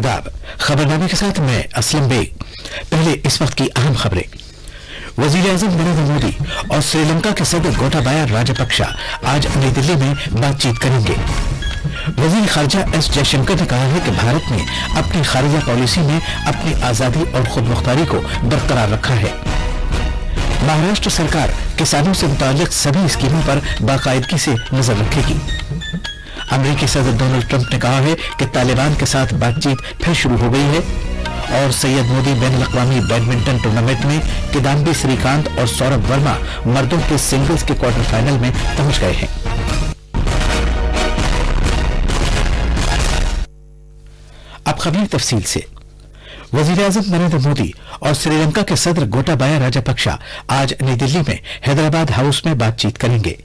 आदाब। खबरनामे के साथ मैं असलम बेग। पहले इस वक्त की अहम खबरें। वजीर आजम नरेंद्र मोदी और श्रीलंका के सदर गोटाबाया राजपक्षा आज नई दिल्ली में बातचीत करेंगे। वजीर खारजा एस जयशंकर ने कहा है कि भारत ने अपनी खारजा पॉलिसी में अपनी आजादी और खुद मुख्तारी को बरकरार रखा है। महाराष्ट्र सरकार किसानों से मुताल्लिक सभी स्कीमों पर बाकायदगी से नजर रखेगी। अमेरिकी सदर डोनाल्ड ट्रंप ने कहा है कि तालिबान के साथ बातचीत फिर शुरू हो गई है। और सैयद मोदी बैन अल-अक़वामी बैडमिंटन टूर्नामेंट में किदाम्बी श्रीकांत और सौरभ वर्मा मर्दों के सिंगल्स के क्वार्टर फाइनल में पहुंच गए हैं। अब खबरें तफसील से। वजीर आजम नरेंद्र मोदी और श्रीलंका के सदर गोटाबाया राजपक्षा आज नई दिल्ली में हैदराबाद हाउस में बातचीत करेंगे।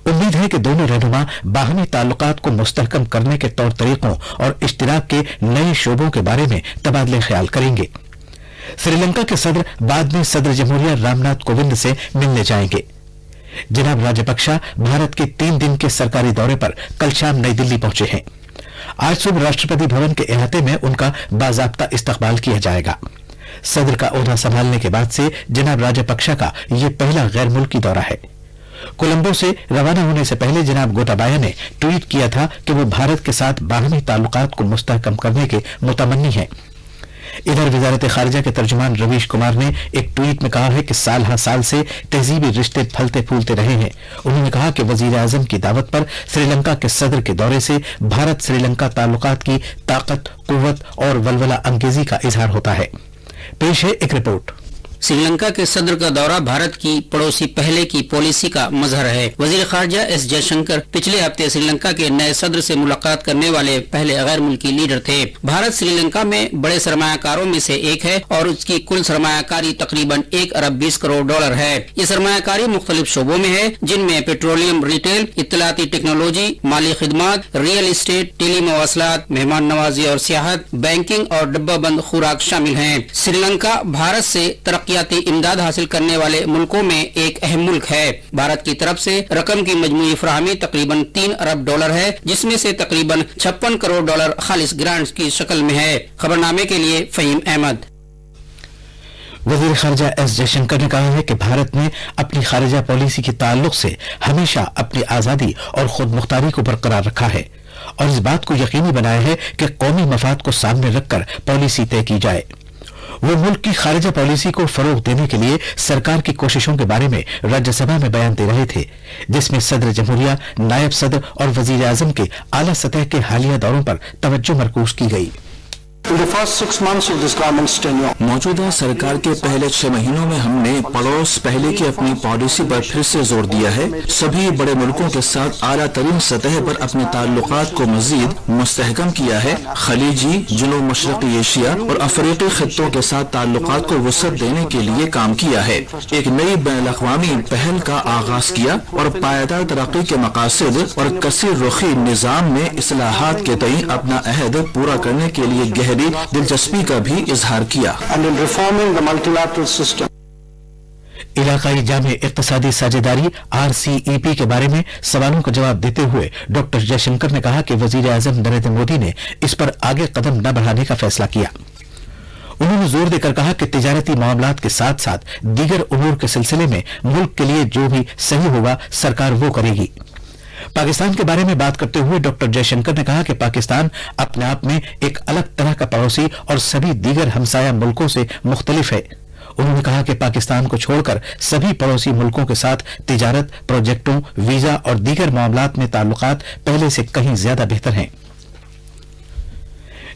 उम्मीद है कि दोनों रहनुमा बाहमी ताल्लुकात को मुस्तहकम करने के तौर तरीकों और इश्तिराक के नए शोबों के बारे में तबादले ख्याल करेंगे। श्रीलंका के सदर बाद में सदर जमहूरिया रामनाथ कोविंद से मिलने जाएंगे। जनाब राजपक्षा भारत के 3 दिन के सरकारी दौरे पर कल शाम नई दिल्ली पहुंचे हैं। आज सुबह राष्ट्रपति भवन के अहाते में उनका बाज़ाब्ता इस्तकबाल किया जाएगा। सदर का ओहदा संभालने के बाद से जनाब राजपक्षा का यह पहला गैर मुल्की दौरा है। कोलंबो से रवाना होने से पहले जनाब गोटाबाया ने ट्वीट किया था कि वो भारत के साथ बाहमी ताल्लुकात को मुस्तहकम करने के मुतमन्नी हैं। इधर वजारत खारजा के तर्जुमान रवीश कुमार ने एक ट्वीट में कहा है कि साल हर साल से तहजीबी रिश्ते फलते फूलते रहे हैं। उन्होंने कहा कि वजीर आजम की दावत पर श्रीलंका के सदर के दौरे से भारत श्रीलंका ताल्लुकात की ताकत, कुव्वत और वलवला अंगेजी का इजहार होता है। पेश है एक रिपोर्ट। श्रीलंका के सदर का दौरा भारत की पड़ोसी पहले की पॉलिसी का मजहर है। वजीर खारजा एस जयशंकर पिछले हफ्ते श्रीलंका के नए सदर से मुलाकात करने वाले पहले गैर मुल्की लीडर थे। भारत श्रीलंका में बड़े सरमायाकारों में से एक है और उसकी कुल सरमायाकारी तकरीबन 1 अरब 20 करोड़ डॉलर है। ये सरमायाकारी मुख्तलिफ शोबों में है, जिनमें पेट्रोलियम, रिटेल, इत्तलाती टेक्नोलॉजी, माली खिदमात, रियल एस्टेट, टेली मवासलात, मेहमान नवाजी और सियाहत, बैंकिंग और डब्बाबंद खुराक शामिल है। श्रीलंका भारत से तरक्याती इमदाद हासिल करने वाले मुल्कों में एक अहम मुल्क है। भारत की तरफ से रकम की मजमूई फराहमी तकरीबन 3 अरब डॉलर है, जिसमें से तकरीबन 56 करोड़ डॉलर खालिस ग्रांट्स की शक्ल में है। खबरनामे के लिए फहीम अहमद। वजीर खारजा एस जयशंकर ने कहा है कि भारत ने अपनी खारजा पॉलिसी के ताल्लुक से हमेशा अपनी आजादी और खुद मुख्तारी को बरकरार रखा है और इस बात को यकीनी बनाया है कि कौमी मफाद को सामने रखकर पॉलिसी तय की जाए। वो मुल्क की खारजा पॉलिसी को फरोग देने के लिए सरकार की कोशिशों के बारे में राज्यसभा में बयान दे रहे थे, जिसमें सदर जमहूरिया, नायब सदर और वजीर आजम के आला सतह के हालिया दौरों पर तवज्जो मरकूज की गई। मौजूदा सरकार के पहले 6 महीनों में हमने पड़ोस पहले की अपनी पॉलिसी पर फिर से जोर दिया है। सभी बड़े मुल्कों के साथ आला तरीन सतह पर अपने ताल्लुकात को मजीद मुस्तहकम किया है। खलीजी, जुनूब मशरकी एशिया और अफ्रीकी खित्तों के साथ ताल्लुकात को वसअत देने के लिए काम किया है। एक नई बैन अल-अक़वामी पहल का आगाज किया और पायदार तरक्की के मकासद और कसीर रुखी निज़ाम में इस्लाहात के तई अपना अहद पूरा करने के लिए गहरी दिलचस्पी का भी इजहार किया। इलाकाई जामे इक्तिसादी साझेदारी RCEP के बारे में सवालों का जवाब देते हुए डॉक्टर जयशंकर ने कहा कि वजीर आजम नरेंद्र मोदी ने इस पर आगे कदम न बढ़ाने का फैसला किया। उन्होंने जोर देकर कहा कि तिजारती मामलात के साथ साथ दीगर उमूर के सिलसिले में मुल्क के लिए जो भी सही होगा सरकार वो करेगी। पाकिस्तान के बारे में बात करते हुए डॉक्टर जयशंकर ने कहा कि पाकिस्तान अपने आप में एक अलग तरह का पड़ोसी और सभी दीगर हमसाया मुल्कों से मुख्तलिफ है। उन्होंने कहा कि पाकिस्तान को छोड़कर सभी पड़ोसी मुल्कों के साथ तिजारत, प्रोजेक्टों, वीजा और दीगर मामलात में ताल्लुकात पहले से कहीं ज्यादा बेहतर हैं।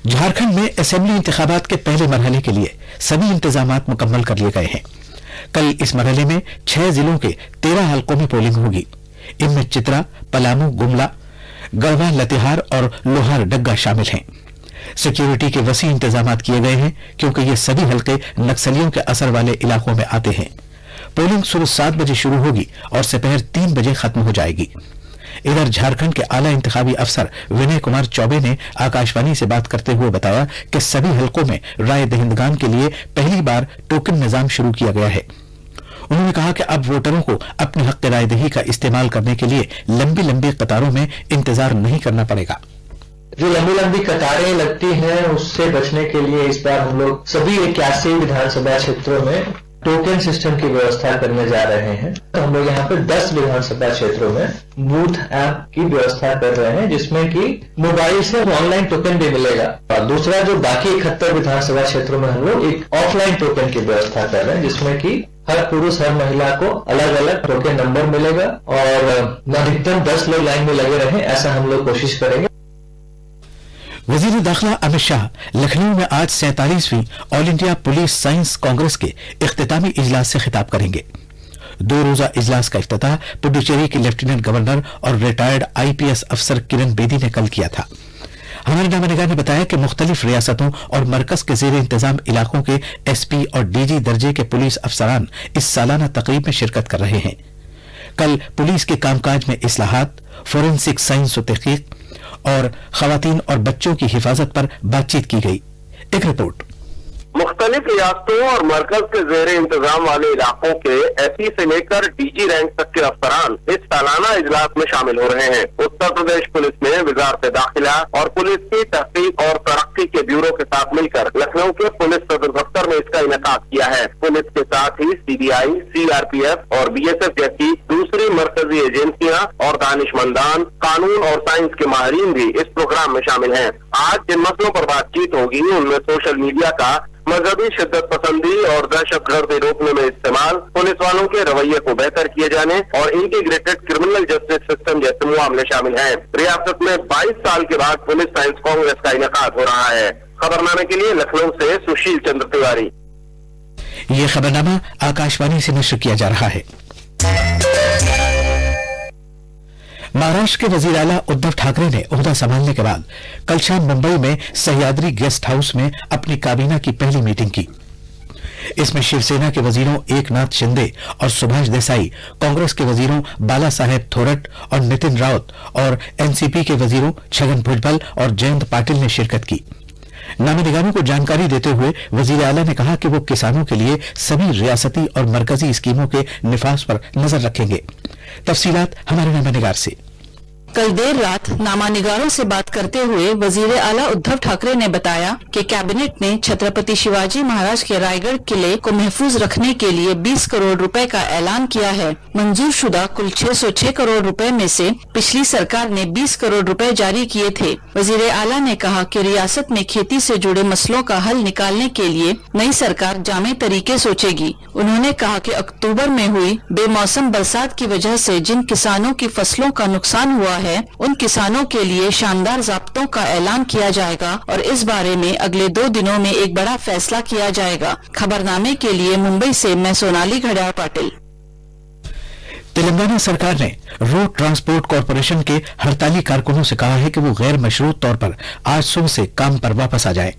झारखंड में असेंबली इंतखाबात के पहले मरहले के लिए सभी इंतजामात मुकम्मल कर लिए गए हैं। कल इस मरहले में 6 जिलों के 13 हलकों में पोलिंग होगी। इनमें चित्रा, पलामू, गुमला, गढ़वा, लतेहार और लोहार डग्गा शामिल हैं। सिक्योरिटी के वसी इंतजाम किए गए हैं क्योंकि ये सभी हलके नक्सलियों के असर वाले इलाकों में आते हैं। पोलिंग सुबह 7 बजे शुरू होगी और दोपहर 3 बजे खत्म हो जाएगी। इधर झारखंड के आला इंतखाबी अफसर विनय कुमार चौबे ने आकाशवाणी से बात करते हुए बताया कि सभी हलकों में राय दहिंदगान के लिए पहली बार टोकन निजाम शुरू किया गया है। उन्होंने कहा कि अब वोटरों को अपने हक राय दही का इस्तेमाल करने के लिए लंबी लंबी कतारों में इंतजार नहीं करना पड़ेगा। जो लंबी लंबी कतारें लगती हैं उससे बचने के लिए इस बार हम लोग सभी 81 विधानसभा क्षेत्रों में टोकन सिस्टम की व्यवस्था करने जा रहे हैं। तो हम लोग यहाँ पे 10 विधानसभा क्षेत्रों में बूथ ऐप की व्यवस्था कर रहे हैं, जिसमें कि मोबाइल से ऑनलाइन टोकन भी मिलेगा। और दूसरा, जो बाकी 71 विधानसभा क्षेत्रों में हम लोग एक ऑफलाइन टोकन की व्यवस्था कर रहे हैं, जिसमें कि हर पुरुष हर महिला को अलग अलग टोकन नंबर मिलेगा और अधिकतम 10 लोग लाइन में लगे रहें, ऐसा हम लोग कोशिश करेंगे। वजीर दाखिला अमित शाह लखनऊ में आज 47वीं all India police science congress के इख्तितामी इजलास से खिताब करेंगे। 2 रोजा इजलास का इफ्तिताह पुडुचेरी के लेफ्टिनेंट गवर्नर और रिटायर्ड आईपीएस अफसर किरण बेदी ने कल किया था। हमारे नामानिगार ने बताया कि मुख्तलिफ रियासतों और मरकज के जेर इंतजाम इलाकों के एसपी और डीजी दर्जे के पुलिस अफसरान इस सालाना तकरीब में शिरकत कर रहे हैं। कल पुलिस के कामकाज में इस्लाहात, फोरेंसिक साइंस और तहकीक और खवातीन और बच्चों की हिफाजत पर बातचीत की गई। एक रिपोर्ट। मुख्तलिफ रियासतों और मरकज के जेर इंतजाम वाले इलाकों के एसपी से लेकर डीजी रैंक तक के अफसरान इस सालाना इजलास में शामिल हो रहे हैं। उत्तर प्रदेश पुलिस ने वजारत दाखिला और पुलिस की तहकीक और तरक्की के ब्यूरो के साथ मिलकर लखनऊ के पुलिस सदर दफ्तर में इसका इनेकाद किया है। पुलिस के साथ ही सीबीआई, सीआरपीएफ और बीएसएफ जैसी दूसरी मरकजी एजेंसियां और दानिशमंदान, कानून और साइंस के माहिरीन भी इस प्रोग्राम में शामिल हैं। आज जिन मसलों पर बातचीत होगी उनमें सोशल मीडिया का मजहबी शिद्दत पसंदी और दहशत गर्दी रोकने में इस्तेमाल, पुलिस वालों के रवैये को बेहतर किए जाने और इंटीग्रेटेड क्रिमिनल जस्टिस सिस्टम जैसे मामले शामिल हैं। रियासत में 22 साल के बाद पुलिस साइंस कांग्रेस का इनेकाद हो रहा है। खबरनामे के लिए लखनऊ से सुशील चंद्र तिवारी। ये खबरनामा आकाशवाणी से नश्र किया जा रहा है। महाराष्ट्र के वजीर आला उद्धव ठाकरे ने ओहदा संभालने के बाद कल शाम मुंबई में सह्याद्री गेस्ट हाउस में अपनी काबीना की पहली मीटिंग की। इसमें शिवसेना के वजीरों एकनाथ शिंदे और सुभाष देसाई, कांग्रेस के वजीरों बाला साहेब थोरट और नितिन राउत और एनसीपी के वजीरों छगन भुजबल और जयंत पाटिल ने शिरकत की। नामानिगारों को जानकारी देते हुए वजीर आला ने कहा कि वो किसानों के लिए सभी रियासती और मरकजी स्कीमों के निफाज पर नजर रखेंगे। तफसीलात हमारे नामानिगार से। कल देर रात नामानिगारों से बात करते हुए वजीर आला उद्धव ठाकरे ने बताया कि कैबिनेट ने छत्रपति शिवाजी महाराज के रायगढ़ किले को महफूज रखने के लिए 20 करोड़ रुपए का ऐलान किया है। मंजूर शुदा कुल 606 करोड़ रुपए में से पिछली सरकार ने 20 करोड़ रुपए जारी किए थे। वजीर आला ने कहा कि रियासत में खेती से जुड़े मसलों का हल निकालने के लिए नई सरकार जामे तरीके सोचेगी। उन्होंने कहा कि अक्टूबर में हुई बेमौसम बरसात की वजह से जिन किसानों की फसलों का नुकसान हुआ है उन किसानों के लिए शानदार ज़ाब्तों का ऐलान किया जाएगा और इस बारे में अगले 2 दिनों में एक बड़ा फैसला किया जाएगा। खबरनामे के लिए मुंबई से मैं सोनाली घड़ियाल पाटिल। तेलंगाना सरकार ने रोड ट्रांसपोर्ट कॉरपोरेशन के हड़ताली कारकुनों से कहा है कि वो गैर मशरूत तौर पर आज सुबह से काम पर वापस आ जाए।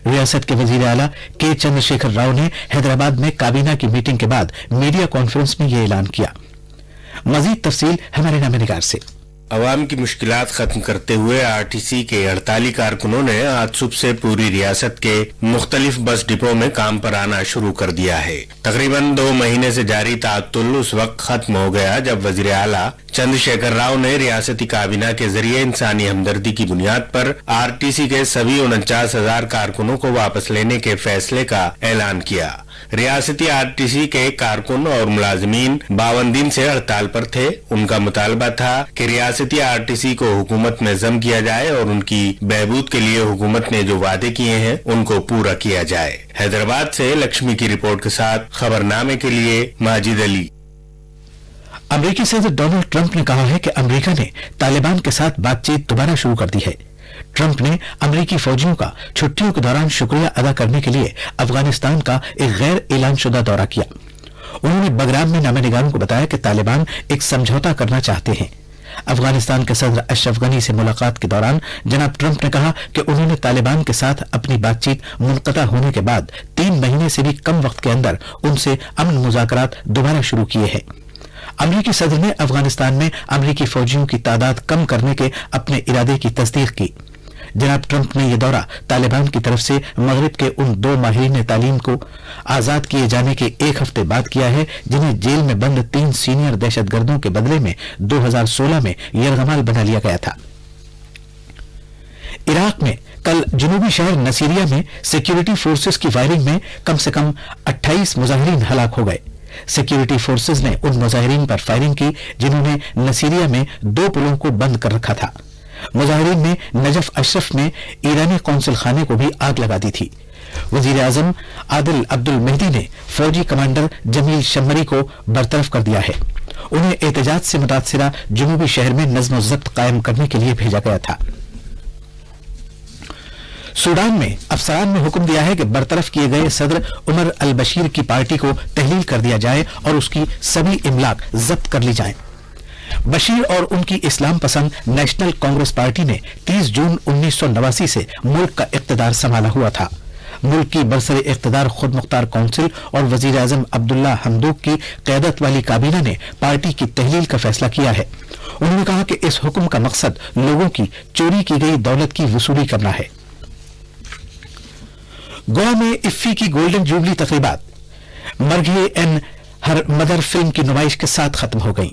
रियासत के वजीर आला के चंद्रशेखर राव ने हैदराबाद में काबीना की मीटिंग के बाद मीडिया कॉन्फ्रेंस में यह ऐलान किया। मजीद तफसील हमारे नामानिगार से। अवाम की मुश्किलात खत्म करते हुए आरटीसी के हड़ताली कारकुनों ने आज सुबह से पूरी रियासत के मुख्तलिफ बस डिपो में काम पर आना शुरू कर दिया है। तकरीबन 2 महीने से जारी तातुल उस वक्त खत्म हो गया जब वजीर आला चंद्रशेखर राव ने रियासती काबीना के जरिए इंसानी हमदर्दी की बुनियाद पर आरटीसी के सभी 49,000 कारकुनों को वापस लेने के फैसले का ऐलान किया। रियासती आरटीसी के कारकुन और मुलाजमीन 52 दिन से हड़ताल पर थे। उनका मुतालबा था कि रियासती आरटीसी को हुकूमत में जम किया जाए और उनकी बहबूद के लिए हुकूमत ने जो वादे किए हैं उनको पूरा किया जाए। हैदराबाद से लक्ष्मी की रिपोर्ट के साथ खबरनामे के लिए माजिद अली। अमेरिकी सदर डोनाल्ड ट्रंप ने कहा है कि अमेरिका ने तालिबान के साथ बातचीत दोबारा शुरू कर दी है। ट्रंप ने अमेरिकी फौजियों का छुट्टियों के दौरान शुक्रिया अदा करने के लिए अफगानिस्तान का एक गैर ऐलानशुदा दौरा किया। उन्होंने बगराम में नामानिगारों को बताया कि तालिबान एक समझौता करना चाहते हैं। अफगानिस्तान के सदर अशरफ गनी से मुलाकात के दौरान जनाब ट्रंप ने कहा कि उन्होंने तालिबान के साथ अपनी बातचीत मुनक़ता होने के बाद 3 महीने से भी कम वक्त के अंदर उनसे अमन मुज़ाकरात दोबारा शुरू किए हैं। अमेरिकी सदर ने अफगानिस्तान में अमेरिकी फौजियों की तादाद कम करने के अपने इरादे की तस्दीक की। जनाब ट्रंप ने यह दौरा तालिबान की तरफ से मगरिब के उन 2 माहिरीन तालीम को आजाद किए जाने के 1 हफ्ते बाद किया है जिन्हें जेल में बंद 3 सीनियर दहशतगर्दों के बदले में 2016 में यरगमाल बना लिया गया था। इराक में कल जनूबी शहर नसीरिया में सिक्योरिटी फोर्सेस की फायरिंग में कम से कम 28 मुजाहिरीन हलाक हो गए। सिक्योरिटी फोर्सेस ने उन मुजाहिरीन पर फायरिंग की जिन्होंने नसीरिया में 2 पुलों को बंद कर रखा था। मुजाहिरीन ने नजफ अशरफ में ईरानी कौंसल खाने को भी आग लगा दी थी। वजीर आजम आदिल अब्दुल मेहदी ने फौजी कमांडर जमील शम्मरी को बरतरफ कर दिया है। उन्हें एहतजाज से मुतासिरा जनूबी शहर में नज्म ज़ब्त कायम करने के लिए भेजा गया था। सूडान में अफसरान ने हुक्म दिया है कि बरतरफ किए गए सदर उमर अल बशीर की पार्टी को तहलील कर दिया जाए और उसकी सभी इमलाक जब्त कर ली जाएं। बशीर और उनकी इस्लाम पसंद नेशनल कांग्रेस पार्टी ने 30 जून 1989 से मुल्क का इख्तिदार संभाला हुआ था। मुल्क की बरसरे इख्तिदार खुद मुख्तार काउंसिल और वजीर आजम अब्दुल्ला हमदूक की क़यादत वाली काबीना ने पार्टी की तहलील का फैसला किया है। उन्होंने कहा कि इस हुक्म का मकसद लोगों की चोरी की गई दौलत की वसूली करना है। गोवा में इफ्फी की गोल्डन जुबली तकरीबात Marghe and her mother film की नुमाइश के साथ खत्म हो गई।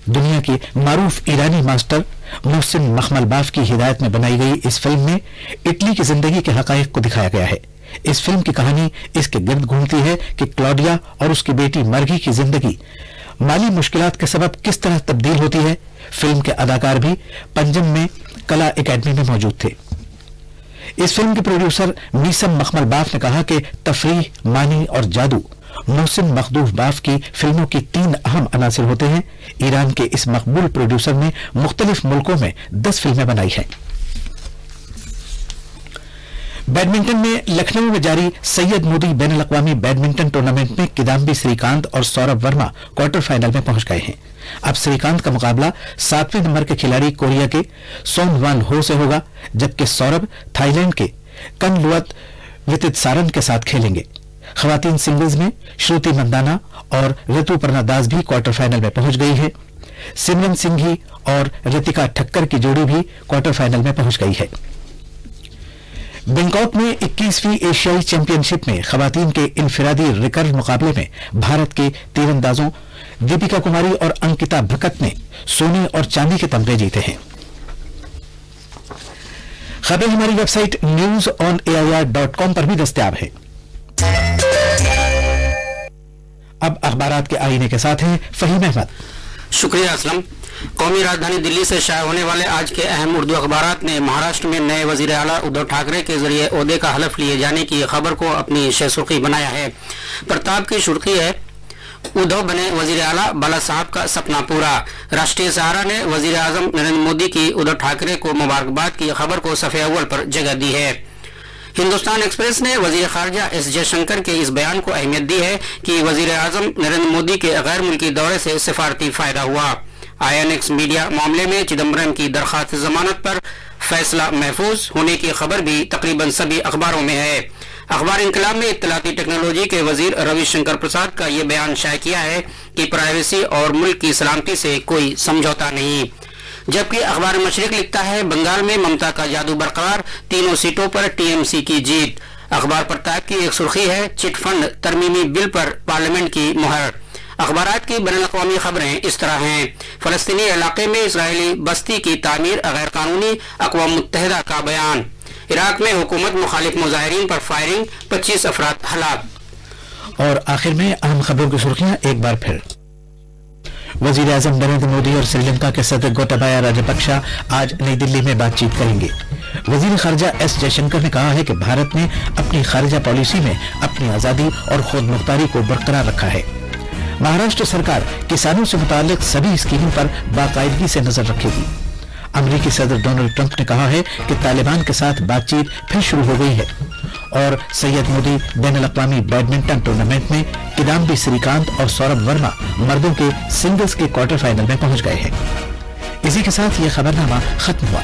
दुनिया के मारूफ ईरानी मास्टर मोहसिन मखमलबाफ की हिदायत में बनाई गई इस फिल्म में इटली की जिंदगी के हकायक को दिखाया गया है। इस फिल्म की कहानी इसके गिर्द घूमती है कि क्लॉडिया और उसकी बेटी मर्गी की जिंदगी माली मुश्किलात के सबब किस तरह तब्दील होती है। फिल्म के अदाकार भी पंजम में कला एकेडमी में मौजूद थे। इस फिल्म के प्रोड्यूसर मीसम मखमलबाफ ने कहा कि तफरीह, मानी और जादू मोहसिन मखदूफ बाफ की फिल्मों की 3 अहम अनासिर होते हैं। ईरान के इस मकबूल प्रोड्यूसर ने मुख्तलिफ मुल्कों में 10 फिल्में बनाई हैं। बैडमिंटन में लखनऊ में जारी सैयद मोदी बैनुल अक़वामी बैडमिंटन टूर्नामेंट में किदाम्बी श्रीकांत और सौरभ वर्मा क्वार्टर फाइनल में पहुंच गए हैं। अब श्रीकांत का मुकाबला 7वें नंबर के खिलाड़ी कोरिया के सोन वान हो से होगा, जबकि सौरभ थाईलैंड के कनलुअत वितितसारन के साथ खेलेंगे। खवातीन सिंगल्स में श्रुति मंदाना और ऋतुपर्णा दास भी क्वार्टर फाइनल में पहुंच गई है। सिमरन सिंघी और रितिका ठक्कर की जोड़ी भी क्वार्टर फाइनल में पहुंच गई है। बैंकॉक में 21वीं एशियाई चैंपियनशिप में खवातीन के इनफिरादी रिकर्व मुकाबले में भारत के तीरंदाजों दीपिका कुमारी और अंकिता भकत ने सोने और चांदी के तमगे जीते हैं। खबरें हमारी वेबसाइट newsonair.com पर भी दस्तयाब है। अब अखबारात के आईने के साथ हैं फहीम अहमद। शुक्रिया असलम। कौमी राजधानी दिल्ली से शाया होने वाले आज के अहम उर्दू अखबारात ने महाराष्ट्र में नए वजीर आला उद्धव ठाकरे के जरिए ओहदे का हलफ लिए जाने की खबर को अपनी सुर्खी बनाया है। प्रताप की सुर्खी है, उद्धव बने वजीर आला, बाला साहब का सपना पूरा। राष्ट्रीय सहारा ने वजीर आजम नरेंद्र मोदी की उद्धव ठाकरे को मुबारकबाद की खबर को सफ़े अव्वल पर जगह दी है। हिंदुस्तान एक्सप्रेस ने वजीर खारजा एस जयशंकर के इस बयान को अहमियत दी है कि वजीर आजम नरेंद्र मोदी के गैर मुल्की दौरे से सिफारती फायदा हुआ। INX मीडिया मामले में चिदम्बरम की दरखास्त जमानत पर फैसला महफूज होने की खबर भी तकरीबन सभी अखबारों में है। अखबार इंकलाब में इत्तलाती टेक्नोलॉजी के वजीर रविशंकर प्रसाद का ये बयान शाया किया है कि प्राइवेसी और मुल्क की सलामती से कोई समझौता नहीं। जबकि अखबार मशरिक लिखता है, बंगाल में ममता का जादू बरकरार, तीनों सीटों पर TMC की जीत। अखबार प्रताप की एक सुर्खी है, चिटफंड तरमीमी बिल पर पार्लियामेंट की मुहर। अखबारात की बैनुल-अक़वामी खबरें इस तरह हैं। फलस्तीनी इलाके में इसराइली बस्ती की तामीर गैर कानूनी, अक़वाम मुत्तहिदा का बयान। इराक में हुकूमत मुखालिफ मुजाहिरीन पर फायरिंग, 25 अफराद हलाक। और आखिर में अहम खबरों की सुर्खियां एक बार फिर। वजीर आजम नरेंद्र मोदी और श्रीलंका के सदर गोटाबाया राजपक्षा आज नई दिल्ली में बातचीत करेंगे। वजीर खारजा एस जयशंकर ने कहा है कि भारत ने अपनी खारजा पॉलिसी में अपनी आजादी और खुद मुख्तारी को बरकरार रखा है। महाराष्ट्र सरकार किसानों से मुताल्लिक सभी स्कीमों पर बाकायदगी से नजर रखेगी। अमेरिकी सदर डोनाल्ड ट्रंप ने कहा है कि तालिबान के साथ बातचीत फिर शुरू हो गई है। और सैयद मोदी बैनुल अक़वामी बैडमिंटन टूर्नामेंट में किदाम्बी श्रीकांत और सौरभ वर्मा मर्दों के सिंगल्स के क्वार्टर फाइनल में पहुंच गए हैं। इसी के साथ ये खबरनामा खत्म हुआ।